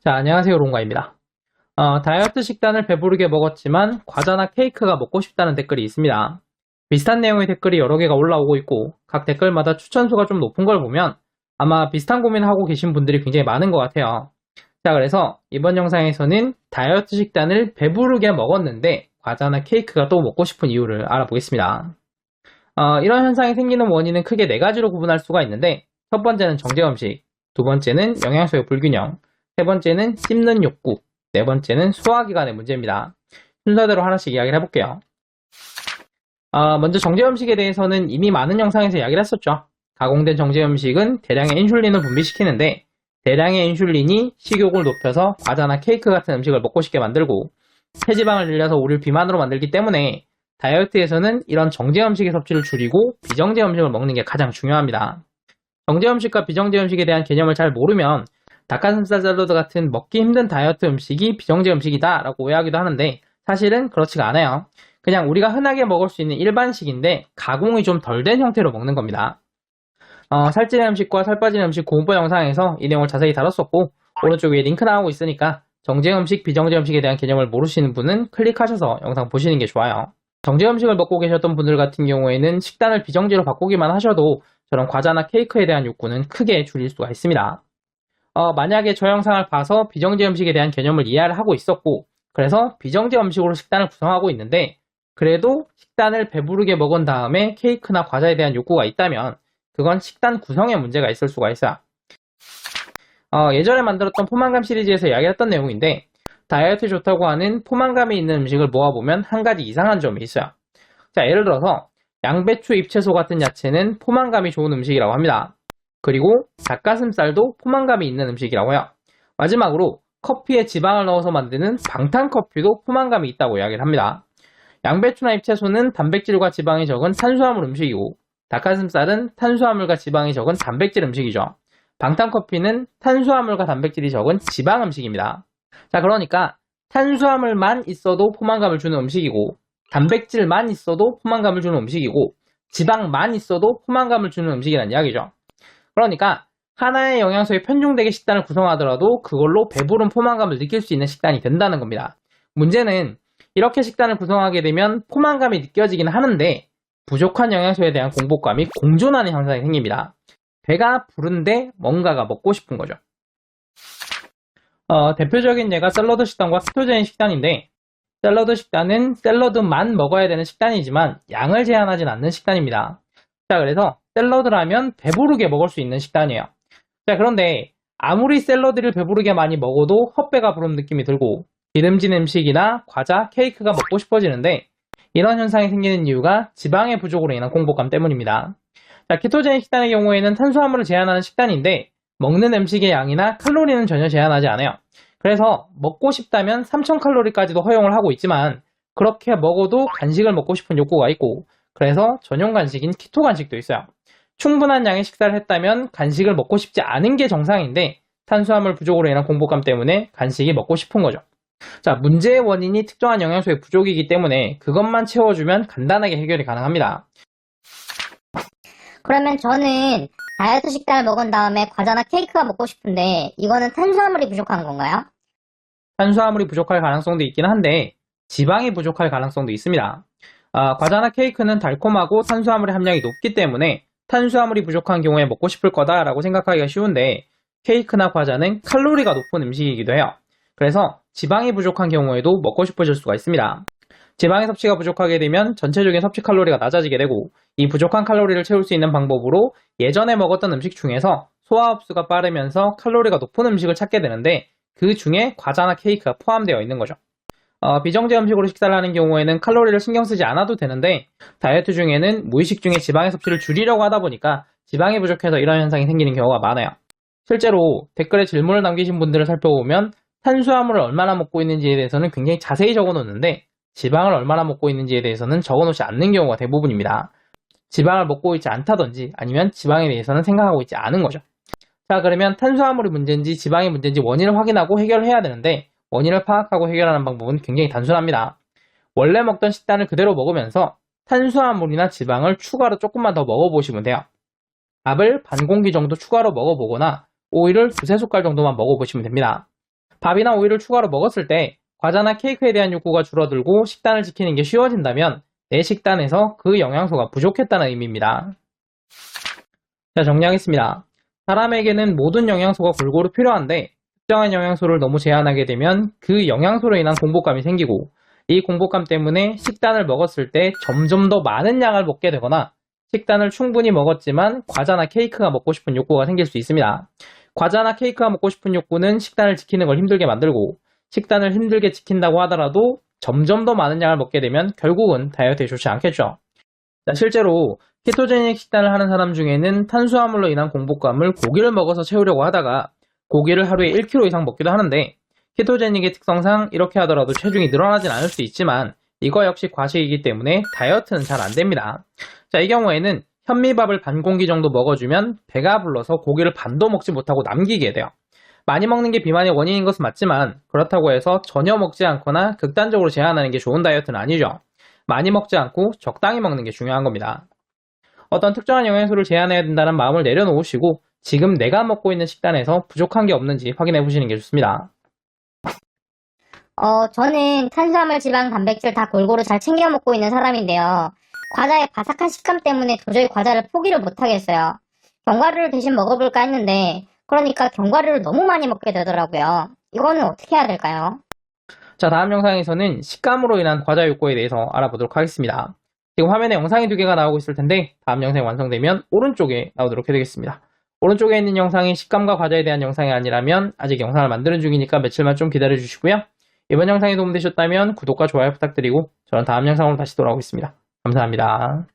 자, 안녕하세요. 롱가입니다. 다이어트 식단을 배부르게 먹었지만 과자나 케이크가 먹고 싶다는 댓글이 있습니다. 비슷한 내용의 댓글이 여러 개가 올라오고 있고 각 댓글마다 추천수가 좀 높은 걸 보면 아마 비슷한 고민을 하고 계신 분들이 굉장히 많은 것 같아요. 자, 그래서 이번 영상에서는 다이어트 식단을 배부르게 먹었는데 과자나 케이크가 또 먹고 싶은 이유를 알아보겠습니다. 이런 현상이 생기는 원인은 크게 네 가지로 구분할 수가 있는데 첫 번째는 정제 음식, 두 번째는 영양소의 불균형, 세 번째는 씹는 욕구, 네 번째는 소화기관의 문제입니다. 순서대로 하나씩 이야기를 해볼게요. 먼저 정제 음식에 대해서는 이미 많은 영상에서 이야기를 했었죠. 가공된 정제 음식은 대량의 인슐린을 분비시키는데 대량의 인슐린이 식욕을 높여서 과자나 케이크 같은 음식을 먹고 싶게 만들고 체지방을 늘려서 우리를 비만으로 만들기 때문에 다이어트에서는 이런 정제 음식의 섭취를 줄이고 비정제 음식을 먹는 게 가장 중요합니다. 정제 음식과 비정제 음식에 대한 개념을 잘 모르면 닭가슴살 샐러드 같은 먹기 힘든 다이어트 음식이 비정제 음식이다 라고 오해하기도 하는데 사실은 그렇지가 않아요. 그냥 우리가 흔하게 먹을 수 있는 일반식인데 가공이 좀 덜 된 형태로 먹는 겁니다. 살찌는 음식과 살 빠지는 음식 공부 영상에서 이 내용을 자세히 다뤘었고 오른쪽 위에 링크 나오고 있으니까 정제 음식, 비정제 음식에 대한 개념을 모르시는 분은 클릭하셔서 영상 보시는 게 좋아요. 정제 음식을 먹고 계셨던 분들 같은 경우에는 식단을 비정제로 바꾸기만 하셔도 저런 과자나 케이크에 대한 욕구는 크게 줄일 수가 있습니다. 만약에 저 영상을 봐서 비정제 음식에 대한 개념을 이해를 하고 있었고 그래서 비정제 음식으로 식단을 구성하고 있는데 그래도 식단을 배부르게 먹은 다음에 케이크나 과자에 대한 욕구가 있다면 그건 식단 구성에 문제가 있을 수가 있어요. 예전에 만들었던 포만감 시리즈에서 이야기했던 내용인데 다이어트에 좋다고 하는 포만감이 있는 음식을 모아보면 한 가지 이상한 점이 있어요. 자, 예를 들어서 양배추, 잎채소 같은 야채는 포만감이 좋은 음식이라고 합니다. 그리고 닭가슴살도 포만감이 있는 음식이라고 해요. 마지막으로 커피에 지방을 넣어서 만드는 방탄커피도 포만감이 있다고 이야기를 합니다. 양배추나 잎채소는 단백질과 지방이 적은 탄수화물 음식이고 닭가슴살은 탄수화물과 지방이 적은 단백질 음식이죠. 방탄커피는 탄수화물과 단백질이 적은 지방 음식입니다. 자, 그러니까 탄수화물만 있어도 포만감을 주는 음식이고 단백질만 있어도 포만감을 주는 음식이고 지방만 있어도 포만감을 주는 음식이라는 이야기죠. 그러니까 하나의 영양소에 편중되게 식단을 구성하더라도 그걸로 배부른 포만감을 느낄 수 있는 식단이 된다는 겁니다. 문제는 이렇게 식단을 구성하게 되면 포만감이 느껴지긴 하는데 부족한 영양소에 대한 공복감이 공존하는 현상이 생깁니다. 배가 부른데 뭔가가 먹고 싶은 거죠. 대표적인 예가 샐러드 식단과 키토제닉 식단인데 샐러드 식단은 샐러드만 먹어야 되는 식단이지만 양을 제한하진 않는 식단입니다. 자, 그래서 샐러드라면 배부르게 먹을 수 있는 식단이에요. 자, 그런데 아무리 샐러드를 배부르게 많이 먹어도 헛배가 부른 느낌이 들고 기름진 음식이나 과자, 케이크가 먹고 싶어지는데 이런 현상이 생기는 이유가 지방의 부족으로 인한 공복감 때문입니다. 자, 키토제닉 식단의 경우에는 탄수화물을 제한하는 식단인데 먹는 음식의 양이나 칼로리는 전혀 제한하지 않아요. 그래서 먹고 싶다면 3000칼로리까지도 허용을 하고 있지만 그렇게 먹어도 간식을 먹고 싶은 욕구가 있고 그래서 전용 간식인 키토 간식도 있어요. 충분한 양의 식사를 했다면 간식을 먹고 싶지 않은 게 정상인데 탄수화물 부족으로 인한 공복감 때문에 간식이 먹고 싶은 거죠. 자, 문제의 원인이 특정한 영양소의 부족이기 때문에 그것만 채워주면 간단하게 해결이 가능합니다. 그러면 저는 다이어트 식단을 먹은 다음에 과자나 케이크가 먹고 싶은데 이거는 탄수화물이 부족한 건가요? 탄수화물이 부족할 가능성도 있긴 한데 지방이 부족할 가능성도 있습니다. 과자나 케이크는 달콤하고 탄수화물의 함량이 높기 때문에 탄수화물이 부족한 경우에 먹고 싶을 거다라고 생각하기가 쉬운데 케이크나 과자는 칼로리가 높은 음식이기도 해요. 그래서 지방이 부족한 경우에도 먹고 싶어질 수가 있습니다. 지방의 섭취가 부족하게 되면 전체적인 섭취 칼로리가 낮아지게 되고 이 부족한 칼로리를 채울 수 있는 방법으로 예전에 먹었던 음식 중에서 소화 흡수가 빠르면서 칼로리가 높은 음식을 찾게 되는데 그 중에 과자나 케이크가 포함되어 있는 거죠. 비정제 음식으로 식사를 하는 경우에는 칼로리를 신경 쓰지 않아도 되는데 다이어트 중에는 무의식 중에 지방의 섭취를 줄이려고 하다 보니까 지방이 부족해서 이런 현상이 생기는 경우가 많아요. 실제로 댓글에 질문을 남기신 분들을 살펴보면 탄수화물을 얼마나 먹고 있는지에 대해서는 굉장히 자세히 적어놓는데 지방을 얼마나 먹고 있는지에 대해서는 적어놓지 않는 경우가 대부분입니다. 지방을 먹고 있지 않다든지 아니면 지방에 대해서는 생각하고 있지 않은 거죠. 자, 그러면 탄수화물이 문제인지 지방이 문제인지 원인을 확인하고 해결을 해야 되는데 원인을 파악하고 해결하는 방법은 굉장히 단순합니다. 원래 먹던 식단을 그대로 먹으면서 탄수화물이나 지방을 추가로 조금만 더 먹어보시면 돼요. 밥을 반 공기 정도 추가로 먹어보거나 오이를 두세 숟갈 정도만 먹어보시면 됩니다. 밥이나 오이를 추가로 먹었을 때 과자나 케이크에 대한 욕구가 줄어들고 식단을 지키는 게 쉬워진다면 내 식단에서 그 영양소가 부족했다는 의미입니다. 자, 정리하겠습니다. 사람에게는 모든 영양소가 골고루 필요한데 특정한 영양소를 너무 제한하게 되면 그 영양소로 인한 공복감이 생기고 이 공복감 때문에 식단을 먹었을 때 점점 더 많은 양을 먹게 되거나 식단을 충분히 먹었지만 과자나 케이크가 먹고 싶은 욕구가 생길 수 있습니다. 과자나 케이크가 먹고 싶은 욕구는 식단을 지키는 걸 힘들게 만들고 식단을 힘들게 지킨다고 하더라도 점점 더 많은 양을 먹게 되면 결국은 다이어트에 좋지 않겠죠. 자, 실제로 케토제닉 식단을 하는 사람 중에는 탄수화물로 인한 공복감을 고기를 먹어서 채우려고 하다가 고기를 하루에 1kg 이상 먹기도 하는데 케토제닉의 특성상 이렇게 하더라도 체중이 늘어나진 않을 수 있지만 이거 역시 과식이기 때문에 다이어트는 잘 안 됩니다. 자, 이 경우에는 현미밥을 반 공기 정도 먹어주면 배가 불러서 고기를 반도 먹지 못하고 남기게 돼요. 많이 먹는 게 비만의 원인인 것은 맞지만 그렇다고 해서 전혀 먹지 않거나 극단적으로 제한하는 게 좋은 다이어트는 아니죠. 많이 먹지 않고 적당히 먹는 게 중요한 겁니다. 어떤 특정한 영양소를 제한해야 된다는 마음을 내려놓으시고 지금 내가 먹고 있는 식단에서 부족한 게 없는지 확인해 보시는 게 좋습니다. 저는 탄수화물, 지방, 단백질 다 골고루 잘 챙겨 먹고 있는 사람인데요. 과자의 바삭한 식감 때문에 도저히 과자를 포기를 못 하겠어요. 견과류를 대신 먹어볼까 했는데 그러니까 견과류를 너무 많이 먹게 되더라고요. 이거는 어떻게 해야 될까요? 자, 다음 영상에서는 식감으로 인한 과자 욕구에 대해서 알아보도록 하겠습니다. 지금 화면에 영상이 2개가 나오고 있을 텐데 다음 영상이 완성되면 오른쪽에 나오도록 해드리겠습니다. 오른쪽에 있는 영상이 식감과 과자에 대한 영상이 아니라면 아직 영상을 만드는 중이니까 며칠만 좀 기다려 주시고요. 이번 영상이 도움되셨다면 구독과 좋아요 부탁드리고 저는 다음 영상으로 다시 돌아오겠습니다. 감사합니다.